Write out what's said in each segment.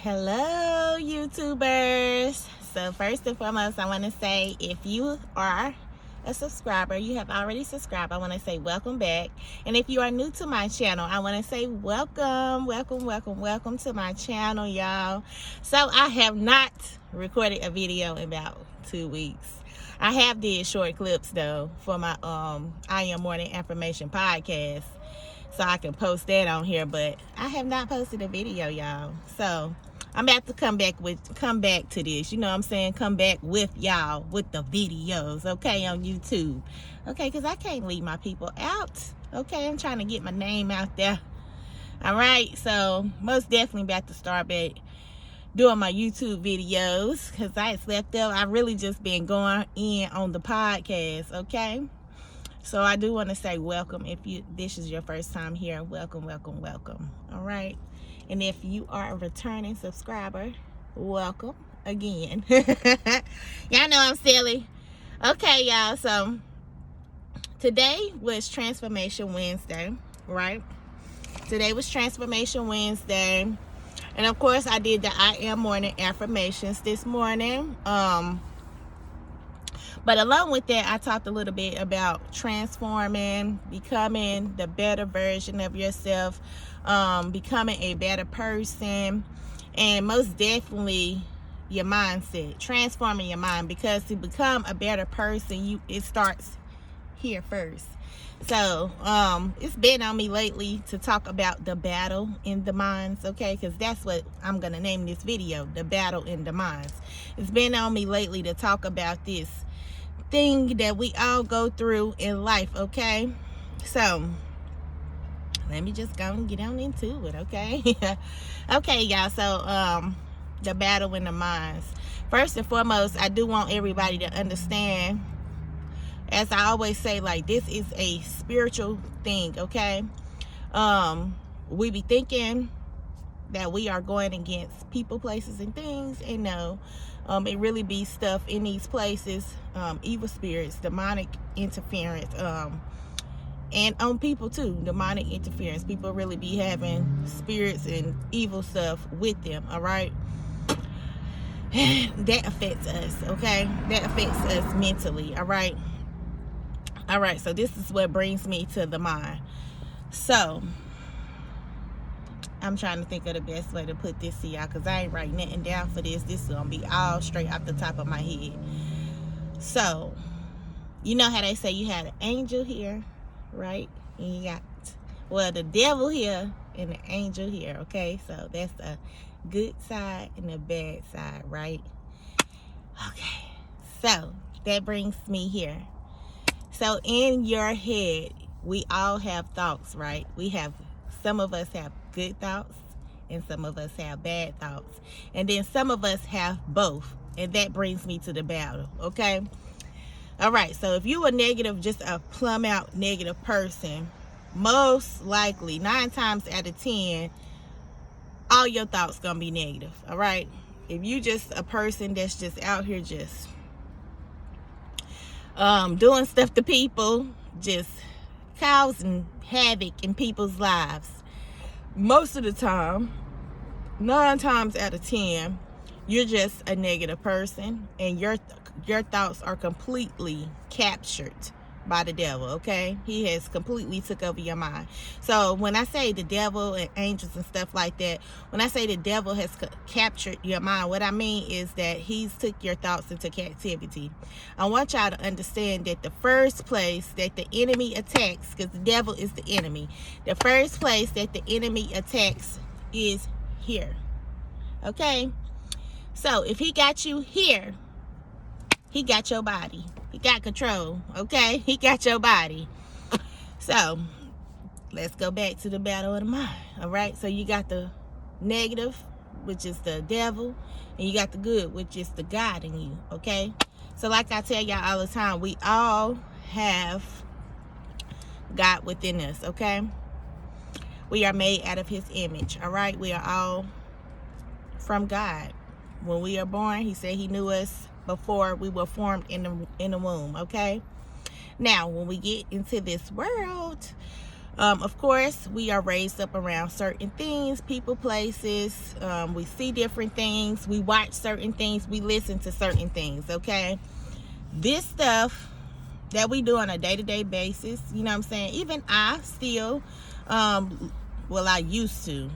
Hello, YouTubers. So first and foremost, I want to say if you are a subscriber, you have already subscribed, I want to say welcome back. And if you are new to my channel, I want to say welcome to my channel, y'all. So I have not recorded a video in about 2 weeks. I have did short clips though for my I Am Morning Affirmation podcast, so I can post that on here, but I have not posted a video, y'all. So I'm about to come back to this, you know what I'm saying? Come back with y'all with the videos, okay, on YouTube. Okay, because I can't leave my people out. Okay, I'm trying to get my name out there. All right, so most definitely about to start back doing my YouTube videos because I slept up. I really just been going in on the podcast, okay? So I do want to say welcome. If this is your first time here, welcome. All right. And if you are a returning subscriber, welcome again. Y'all know I'm silly. Okay, y'all. So today was Transformation Wednesday, right? Today was Transformation Wednesday. And of course, I did the I Am Morning Affirmations this morning. But along with that, I talked a little bit about transforming, becoming the better version of yourself, becoming a better person, and most definitely your mindset, transforming your mind, because to become a better person, it starts here first. So it's been on me lately to talk about the battle in the minds, okay, because that's what I'm gonna name this video, the battle in the minds. It's been on me lately to talk about this thing that we all go through in life, okay? So let me just go and get on into it, okay? Okay, y'all. So the battle in the minds. First and foremost, I do want everybody to understand, as I always say, like, this is a spiritual thing, okay? We be thinking that we are going against people, places, and things, and no, it really be stuff in these places, evil spirits, demonic interference, and on people too, demonic interference. People really be having spirits and evil stuff with them, all right? That affects us, okay? That affects us mentally, all right? All right, so this is what brings me to the mind. So I'm trying to think of the best way to put this to y'all, because I ain't writing nothing down for this. This is going to be all straight off the top of my head. So, you know how they say you had an angel here, right? And you got, well, the devil here and the angel here, okay? So that's a good side and a bad side, right? Okay, so that brings me here. So in your head, we all have thoughts, right? Some of us have good thoughts and some of us have bad thoughts. And then some of us have both. And that brings me to the battle, okay? All right, so if you are negative, just a plumb out negative person, most likely 9 times out of 10, all your thoughts gonna be negative, all right? If you just a person that's just out here just doing stuff to people, just causing havoc in people's lives, most of the time, 9 times out of 10, you're just a negative person, and your thoughts are completely captured by the devil, okay? He has completely took over your mind. So when I say the devil and angels and stuff like that, when I say the devil has captured your mind, what I mean is that he's took your thoughts into captivity. I want y'all to understand that the first place that the enemy attacks, because the devil is the enemy, the first place that the enemy attacks is here, okay? So if he got you here, he got your body. He got control, okay? He got your body. So let's go back to the battle of the mind, all right? So you got the negative, which is the devil, and you got the good, which is the God in you, okay? So like I tell y'all all the time, we all have God within us, okay? We are made out of his image, all right? We are all from God. When we are born, he said he knew us before we were formed in the womb, okay? Now, when we get into this world, Of course, we are raised up around certain things, people, places. We see different things. We watch certain things. We listen to certain things, okay? This stuff that we do on a day-to-day basis, you know what I'm saying? Even I still, well, I used to.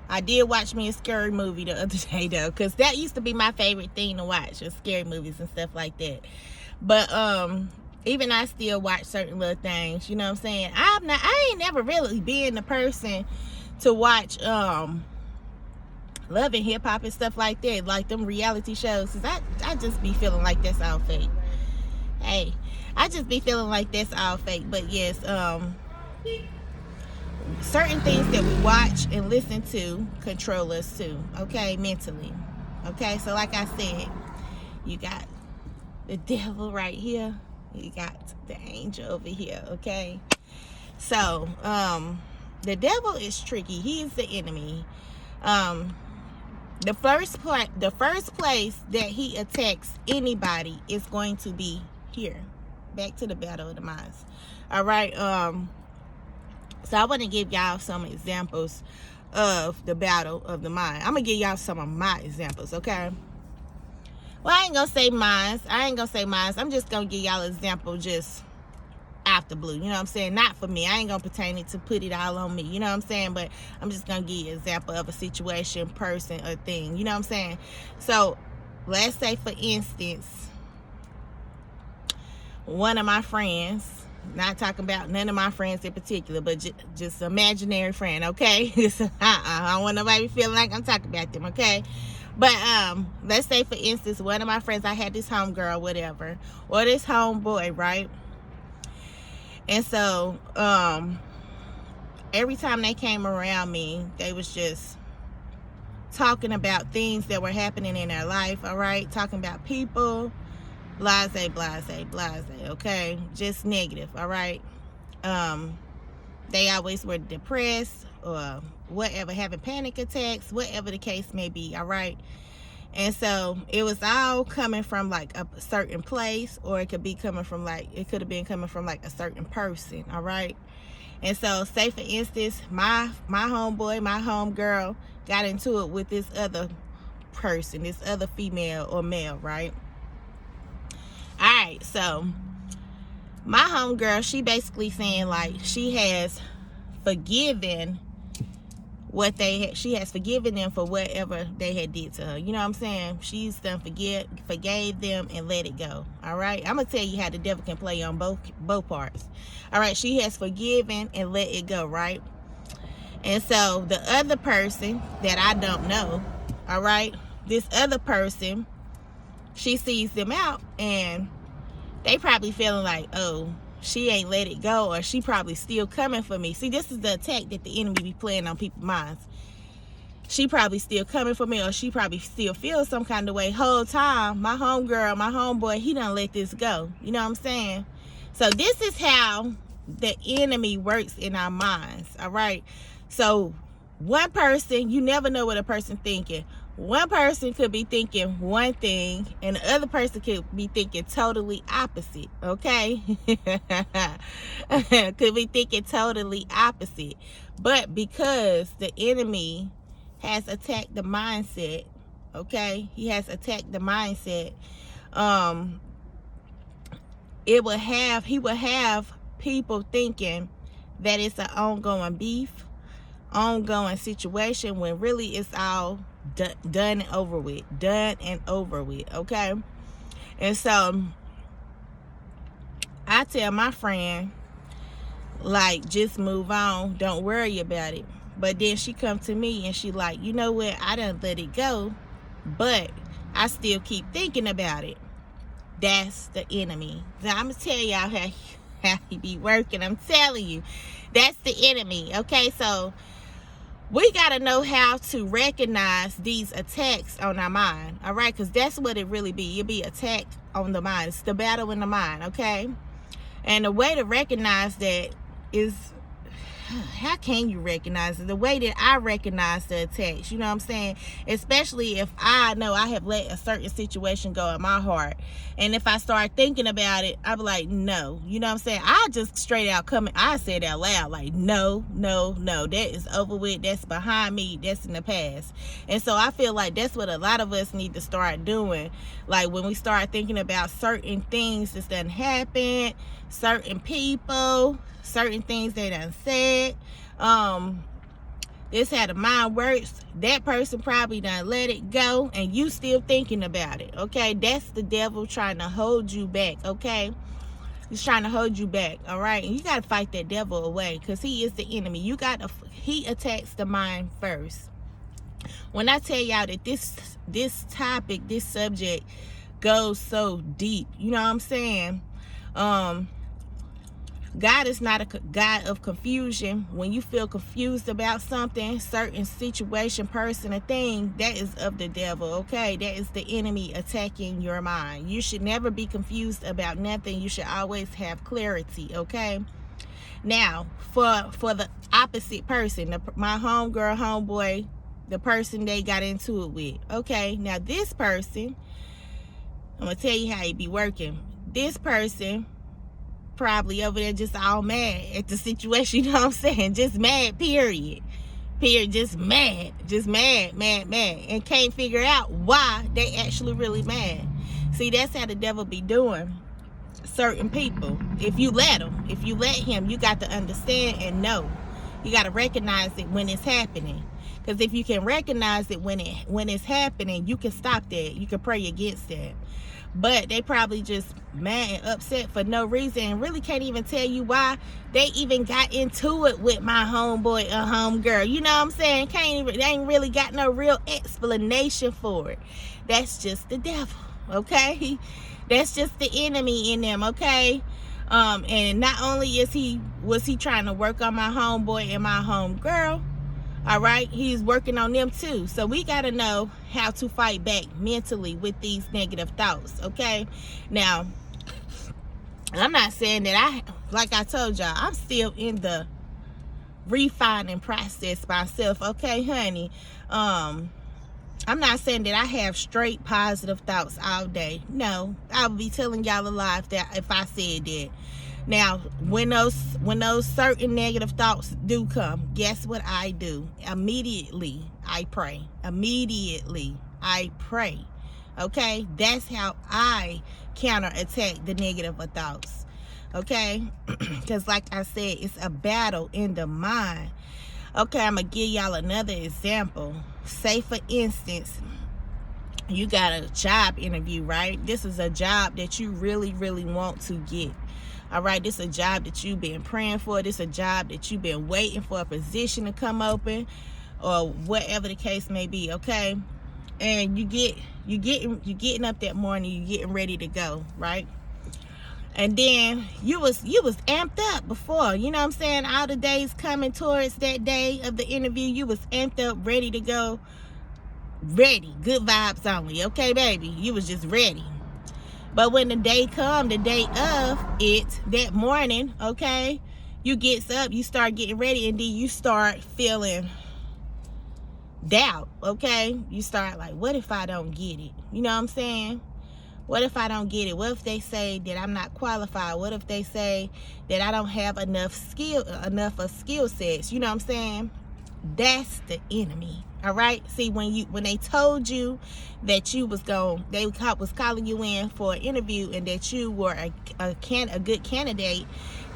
I did watch me a scary movie the other day, though, because that used to be my favorite thing to watch, was scary movies and stuff like that. But, even I still watch certain little things, you know what I'm saying? I ain't never really been the person to watch Love and Hip Hop and stuff like that, like them reality shows, because I just be feeling like that's all fake. Hey, I just be feeling like that's all fake. But yes, certain things that we watch and listen to control us too, okay, mentally. Okay, so like I said, you got the devil right here. You got the angel over here, okay? So, the devil is tricky. He is the enemy. The first place that he attacks anybody is going to be here. Back to the battle of the minds. All right. So I want to give y'all some examples of the battle of the mind. I'm gonna give y'all some of my examples, okay? Well, I ain't gonna say mine. I'm just gonna give y'all an example just out the blue. You know what I'm saying? Not for me. I ain't gonna pertain it to put it all on me. You know what I'm saying? But I'm just gonna give you an example of a situation, person, or thing. You know what I'm saying? So, let's say, for instance, one of my friends, not talking about none of my friends in particular, but just imaginary friend, okay? I don't want nobody feeling like I'm talking about them, okay? But let's say, for instance, one of my friends, I had this homegirl, whatever, or this homeboy, right? And so every time they came around me, they was just talking about things that were happening in their life, all right? Talking about people, blase, okay? Just negative, all right? They always were depressed or whatever, having panic attacks, whatever the case may be, all right? And so it was all coming from like a certain place, or it could be coming from like, it could have been coming from like a certain person, all right? And so, say for instance, my homeboy, my homegirl got into it with this other person, this other female or male, right? All right, so my homegirl, she basically saying like she has forgiven what they had, she has forgiven them for whatever they had did to her. You know what I'm saying? She's done forgave them and let it go. All right, I'm gonna tell you how the devil can play on both parts. All right, she has forgiven and let it go, right? And so the other person that I don't know, all right, this other person, she sees them out and they probably feeling like, oh, she ain't let it go, or she probably still coming for me. See, this is the attack that the enemy be playing on people's minds. She probably still coming for me, or she probably still feels some kind of way. Whole time, my homegirl, my homeboy, he done let this go. You know what I'm saying? So this is how the enemy works in our minds, all right? So one person, you never know what a person thinking. One person could be thinking one thing and the other person could be thinking totally opposite, okay? Could be thinking totally opposite. But because the enemy has attacked the mindset, okay? He has attacked the mindset. He will have people thinking that it's an ongoing beef, ongoing situation, when really it's all done and over with, okay? And so I tell my friend, like, just move on, don't worry about it. But then she come to me and she like, you know what, I done let it go, but I still keep thinking about it. That's the enemy. So I'm gonna tell y'all how he be working. I'm telling you, that's the enemy, okay? So we got to know how to recognize these attacks on our mind, all right? Because that's what it really be. You'll be attacked on the mind. It's the battle in the mind, okay? And the way to recognize that is how can you recognize it? The way that I recognize the attacks, you know what I'm saying? Especially if I know I have let a certain situation go in my heart. And if I start thinking about it, I'll be like, no. You know what I'm saying? I just straight out I said out loud, like, no, no, no. That is over with. That's behind me. That's in the past. And so I feel like that's what a lot of us need to start doing. Like when we start thinking about certain things that's done happened, certain people, certain things they done said, this how the mind works. That person probably done let it go and you still thinking about it. Okay, that's the devil trying to hold you back. Okay, he's trying to hold you back. All right, and you got to fight that devil away, because he is the enemy. He attacks the mind first. When I tell y'all that this topic, this subject goes so deep, you know what I'm saying? God is not a God of confusion. When you feel confused about something, certain situation, person, or thing, that is of the devil, okay? That is the enemy attacking your mind. You should never be confused about nothing. You should always have clarity, okay? Now, for the opposite person, my homegirl, homeboy, the person they got into it with, okay? Now, this person, I'm going to tell you how he be working. This person probably over there just all mad at the situation, you know what I'm saying? Just mad, period, just mad, and can't figure out why they actually really mad. See, that's how the devil be doing certain people. If you let him, you got to understand and know. You got to recognize it when it's happening, because if you can recognize it when it's happening, you can stop that. You can pray against that. But they probably just mad and upset for no reason and really can't even tell you why they even got into it with my homeboy or homegirl. You know what I'm saying? They ain't really got no real explanation for it. That's just the devil, okay? That's just the enemy in them, okay? And not only was he trying to work on my homeboy and my homegirl, all right, he's working on them too. So we got to know how to fight back mentally with these negative thoughts, okay? Now, I'm not saying that like I told y'all, I'm still in the refining process myself, okay, honey? I'm not saying that I have straight positive thoughts all day. No, I would be telling y'all a lie if I said that. Now, when those certain negative thoughts do come, guess what I do? Immediately, I pray. Immediately, I pray. Okay? That's how I counterattack the negative thoughts. Okay? Because like I said, it's a battle in the mind. Okay, I'm going to give y'all another example. Say, for instance, you got a job interview, right? This is a job that you really, really want to get. All right, this is a job that you've been praying for. This is a job that you've been waiting for a position to come open, or whatever the case may be, okay? And you getting up that morning, you getting ready to go, right? And then you was amped up before, you know what I'm saying? All the days coming towards that day of the interview, you was amped up, ready to go. Ready, good vibes only, okay, baby? You was just ready. But when the day come, the day of it, that morning, okay, you gets up, you start getting ready, and then you start feeling doubt, okay? You start like, what if I don't get it? You know what I'm saying? What if I don't get it? What if they say that I'm not qualified? What if they say that I don't have enough of skill sets? You know what I'm saying? That's the enemy. All right. See, when they told you that they was calling you in for an interview and that you were a good candidate,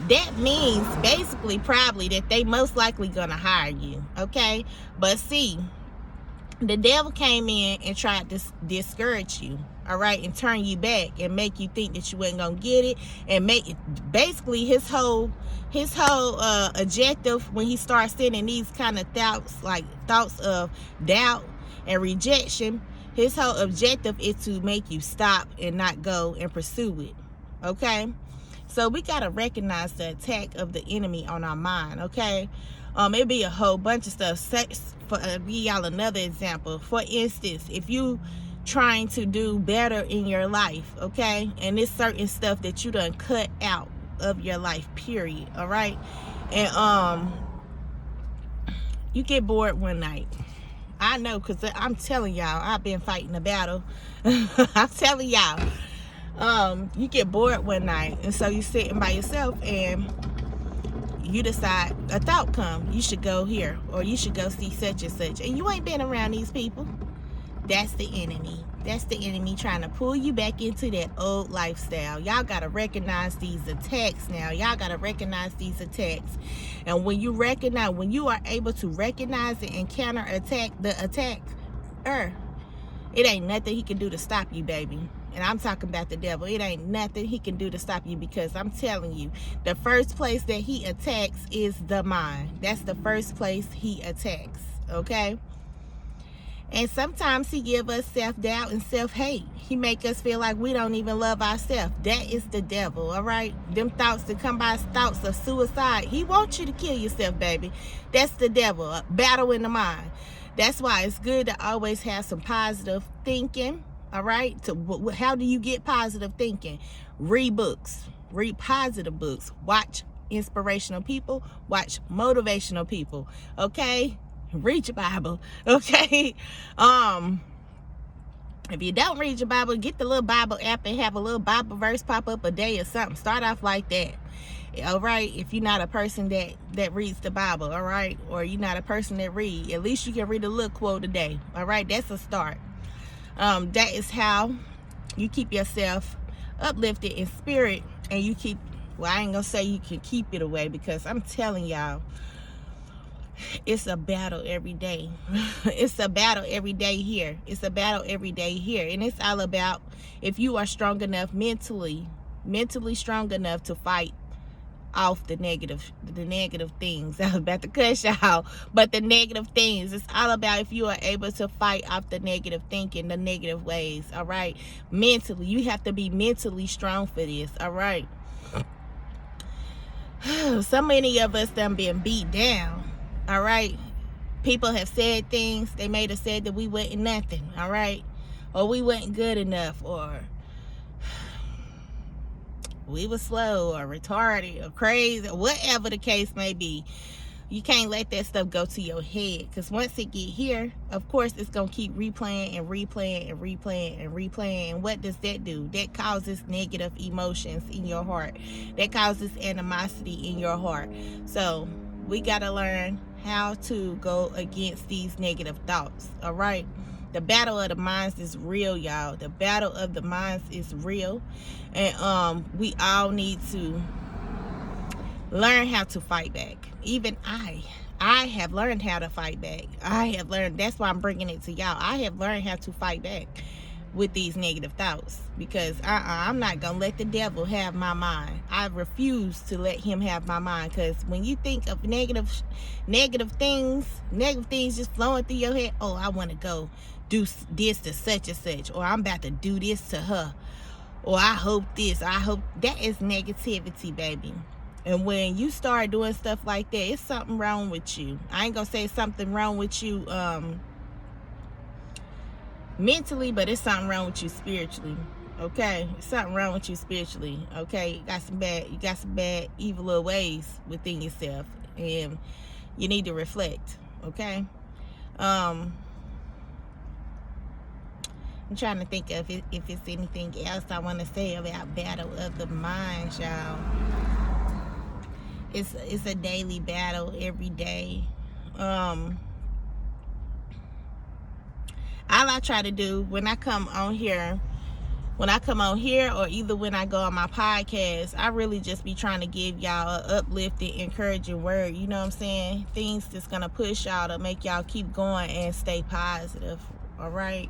that means basically probably that they most likely gonna hire you. Okay. But see, the devil came in and tried to discourage you, all right, and turn you back and make you think that you wasn't gonna get it, and make it basically his whole objective when he starts sending these kind of thoughts of doubt and rejection. His whole objective is to make you stop and not go and pursue it. Okay, so we gotta recognize the attack of the enemy on our mind. Okay, it be a whole bunch of stuff. Give y'all another example. For instance, if you trying to do better in your life, okay, and it's certain stuff that you done cut out of your life, period, all right, and You get bored one night. I know, because I'm telling y'all, I've been fighting a battle. I'm telling y'all. You get bored one night, and so you sitting by yourself, and you decide, a thought come, you should go here, or you should go see such and such, and you ain't been around these people. That's the enemy. That's the enemy trying to pull you back into that old lifestyle. Y'all got to recognize these attacks now. Y'all got to recognize these attacks. And when you are able to recognize it and counterattack the attack, it ain't nothing he can do to stop you, baby. And I'm talking about the devil. It ain't nothing he can do to stop you, because I'm telling you, the first place that he attacks is the mind. That's the first place he attacks, okay? And sometimes he give us self-doubt and self-hate. He make us feel like we don't even love ourselves. That is the devil, all right? Them thoughts that come by, thoughts of suicide. He wants you to kill yourself, baby. That's the devil, a battle in the mind. That's why it's good to always have some positive thinking, all right? How do you get positive thinking? Read books. Read positive books. Watch inspirational people. Watch motivational people, okay? Read your Bible, okay? If you don't read your Bible, get the little Bible app and have a little Bible verse pop up a day or something. Start off like that, all right? If you're not a person that reads the Bible, all right? Or you're not a person that read, at least you can read a little quote a day, all right? That's a start. That is how you keep yourself uplifted in spirit, and you keep, well, I ain't gonna say you can keep it away, because I'm telling y'all, it's a battle every day. It's a battle every day here. It's a battle every day here. And it's all about if you are strong enough mentally strong enough to fight off the negative things. I was about to cuss y'all, but the negative things. It's all about if you are able to fight off the negative thinking, the negative ways, all right? Mentally, you have to be mentally strong for this, all right? So many of us done been beat down. All right, people have said things. They may have said that we wasn't nothing, all right, or we wasn't good enough, or we were slow, or retarded, or crazy, or whatever the case may be. You can't let that stuff go to your head, because once it get here, of course, it's gonna keep replaying and replaying and replaying and replaying. And what does that do? That causes negative emotions in your heart. That causes animosity in your heart. So we gotta learn how to go against these negative thoughts, all right? The battle of the minds is real, y'all. The battle of the minds is real, and we all need to learn how to fight back. Even I have learned how to fight back. I have learned. That's why I'm bringing it to y'all. I have learned how to fight back with these negative thoughts, because I'm not gonna let the devil have my mind. I refuse to let him have my mind, because when you think of negative things just flowing through your head, oh, I want to go do this to such and such, or I'm about to do this to her, or I hope this, I hope that, is negativity, baby. And when you start doing stuff like that, it's something wrong with you. I ain't gonna say something wrong with you mentally, but it's something wrong with you spiritually, okay? It's something wrong with you spiritually, okay? You got some bad evil little ways within yourself, and you need to reflect, okay? I'm trying to think of if it's anything else I want to say about battle of the mind, y'all. It's a daily battle every day. All I try to do when I come on here, or either when I go on my podcast, I really just be trying to give y'all an uplifting, encouraging word. You know what I'm saying? Things that's gonna push y'all to make y'all keep going and stay positive, all right?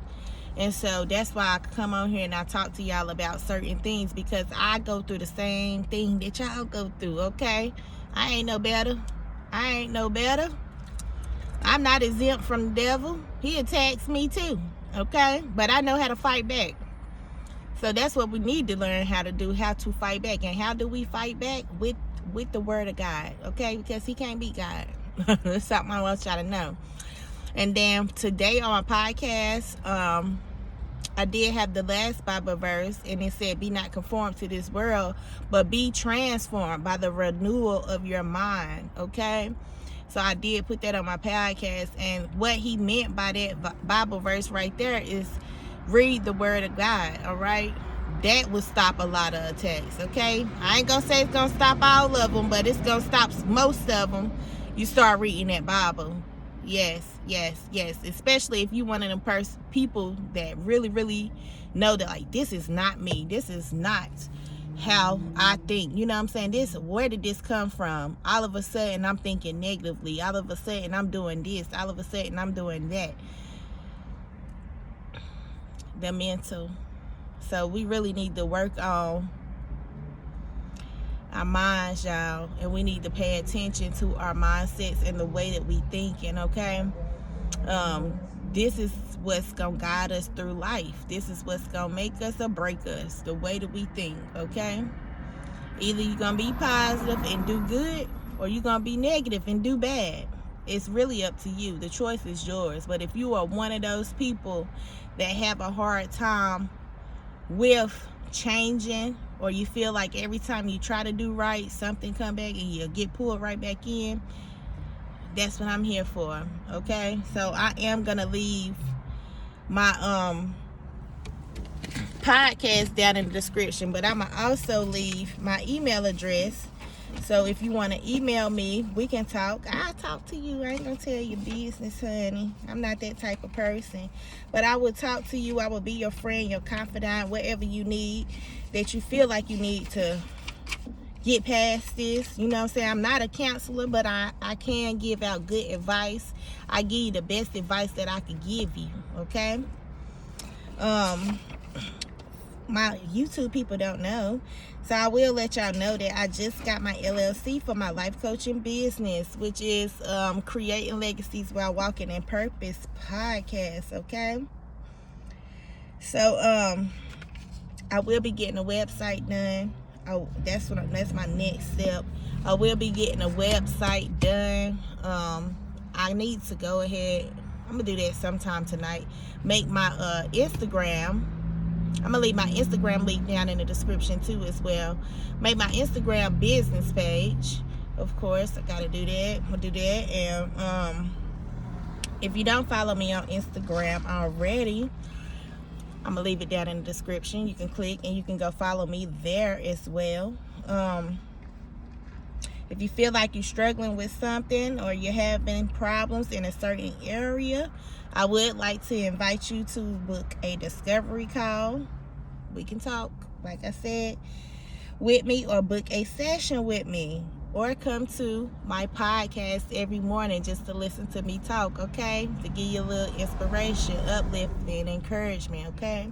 And so that's why I come on here and I talk to y'all about certain things, because I go through the same thing that y'all go through, okay? I ain't no better. I'm not exempt from the devil. He attacks me too, okay? But I know how to fight back. So that's what we need to learn how to do, how to fight back. And how do we fight back? With the word of God, okay? Because he can't beat God. That's something I want y'all to know. And then today on my podcast, I did have the last Bible verse, and it said, be not conformed to this world, but be transformed by the renewal of your mind, okay? So I did put that on my podcast, and what he meant by that Bible verse right there is read the word of God. All right, that will stop a lot of attacks. Okay, I ain't gonna say it's gonna stop all of them, but it's gonna stop most of them. You start reading that Bible. Yes, especially if you one of them people that really know that, like, this is not me, this is not how I think, you know what I'm saying, where did this come from? All of a sudden I'm thinking negatively, all of a sudden I'm doing this, all of a sudden I'm doing that. The mental. So we really need to work on our minds, y'all, and we need to pay attention to our mindsets and the way that we thinking. Okay, this is what's gonna guide us through life. This is what's gonna make us or break us, the way that we think. Okay, either you're gonna be positive and do good, or you're gonna be negative and do bad. It's really up to you. The choice is yours. But if you are one of those people that have a hard time with changing, or you feel like every time you try to do right, something come back and you get pulled right back in, that's what I'm here for. Okay, so I am gonna leave my podcast down in the description, but I'm gonna also leave my email address. So if you want to email me, we can talk. I'll talk to you. I ain't gonna tell your business, honey. I'm not that type of person. But I will talk to you. I will be your friend, your confidant, whatever you need, that you feel like you need to get past this. You know what I'm saying? I'm not a counselor, but I can give out good advice. I give you the best advice that I could give you. Okay? My YouTube people don't know, so I will let y'all know that I just got my LLC for my life coaching business, which is Creating Legacies While Walking in Purpose podcast. Okay, so I will be getting a website done. Oh, that's my next step. I will be getting a website done. I need to go ahead, I'm gonna do that sometime tonight, make my Instagram. I'm gonna leave my Instagram link down in the description too as well. Make my Instagram business page. Of course, I gotta do that. I'm gonna do that. And if you don't follow me on Instagram already, I'm gonna leave it down in the description. You can click and you can go follow me there as well. If you feel like you're struggling with something, or you're having problems in a certain area, I would like to invite you to book a discovery call. We can talk, like I said, with me, or book a session with me, or come to my podcast every morning just to listen to me talk, okay? To give you a little inspiration, uplifting, encouragement, okay?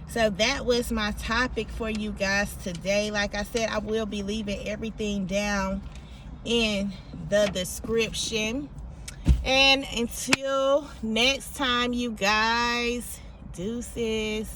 So that was my topic for you guys today. Like I said, I will be leaving everything down in the description. And until next time, you guys, deuces.